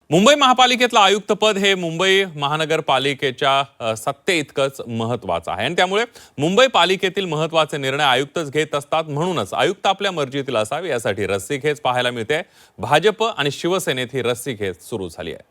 मुंबई महापालिकेतलं आयुक्तपद हे मुंबई महानगरपालिकेच्या सत्तेइतकंच महत्त्वाचं आहे आणि त्यामुळे मुंबई पालिकेतील महत्त्वाचे निर्णय आयुक्तच घेत असतात. म्हणूनच आयुक्त आपल्या मर्जीतील असावे यासाठी रस्सीखेच पाहायला मिळते. भाजप आणि शिवसेनेत ही रस्सीखेच सुरू झाली आहे.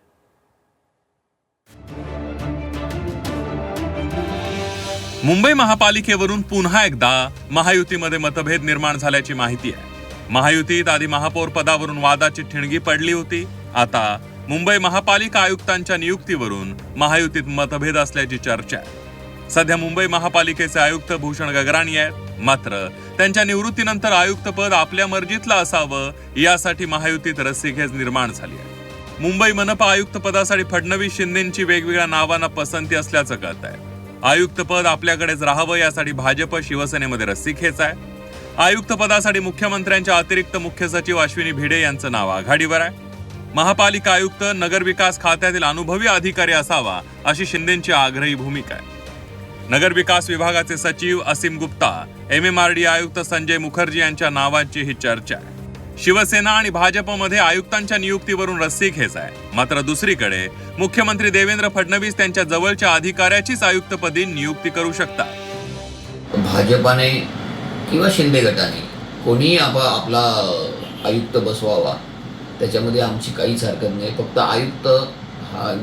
मुंबई महापालिकेवरून पुन्हा एकदा महायुतीमध्ये मतभेद निर्माण झाल्याची माहिती आहे. महायुतीत आधी महापौर पदावरून वादाची ठिणगी पडली होती. आता मुंबई महापालिका आयुक्तांच्या नियुक्तीवरून महायुतीत मतभेद असल्याची चर्चा आहे. सध्या मुंबई महापालिकेचे आयुक्त भूषण गगराणी आहेत. मात्र त्यांच्या निवृत्तीनंतर आयुक्तपद आपल्या मर्जीतलं असावं यासाठी महायुतीत रस्सीखेच निर्माण झाली आहे. मुंबई मनपा आयुक्त पदासाठी फडणवीस शिंदेंची वेगवेगळ्या नावांना पसंती असल्याचं कळत आहे. आयुक्तपद आपल्याकडेच राहावं यासाठी भाजप शिवसेनेमध्ये रस्सीखेच आहे. आयुक्त पदासाठी मुख्यमंत्र्यांच्या अतिरिक्त मुख्य सचिव अश्विनी भिडे यांचं नाव आघाडीवर आहे. महापालिका आयुक्त नगरविकास खात्यातील अनुभवी अधिकारी असावा अशी शिंदेंची आग्रही भूमिका आहे. नगरविकास विभागाचे सचिव असीम गुप्ता, MMRD आयुक्त संजय मुखर्जी यांच्या नावांची ही चर्चा आहे. शिवसेना आणि भाजपमध्ये आयुक्तांच्या नियुक्तीवरून रस्सीखेच आहे. मात्र दुसरीकडे मुख्यमंत्री देवेंद्र फडणवीस त्यांच्या जवळच्या अधिकाऱ्याचीच आयुक्तपदी नियुक्ती करू शकतात. भाजपाने किंवा शिंदे गटाने कोणी आपला आयुक्त बसवावा त्याच्यामध्ये आमची काहीच हरकत नाही. फक्त आयुक्त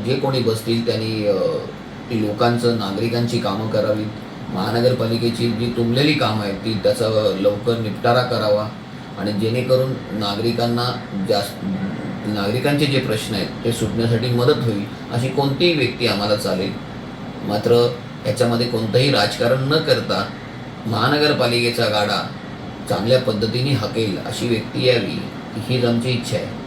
जे कोणी बसतील त्यांनी लोकांचं नागरिकांची कामं करावीत. महानगरपालिकेची जी तुंबलेली कामं आहेत ती त्याचा लवकर निपटारा करावा आणि जेणेकरून नागरिकांचे जे प्रश्न आहेत ते सुटण्यासाठी मदत होईल अशी कोणतीही व्यक्ती आम्हाला चालेल. मात्र याच्यामध्ये कोणतंही राजकारण न करता महानगरपालिकेचा गाडा चांगल्या पद्धतीने हाकेल अशी व्यक्ती यावी हीच आमची इच्छा आहे.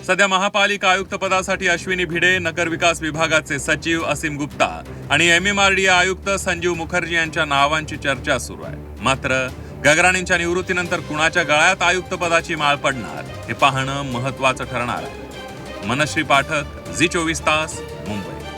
सध्या महापालिका आयुक्त पदासाठी अश्विनी भिडे, नगरविकास विभागाचे सचिव असीम गुप्ता आणि MMRD आयुक्त संजीव मुखर्जी यांच्या नावांची चर्चा सुरू आहे. मात्र गगराणींच्या निवृत्तीनंतर कुणाच्या गळ्यात आयुक्त पदाची माळ पडणार हे पाहणं महत्त्वाचं ठरणार आहे. मनश्री पाठक, झी 24 तास, मुंबई.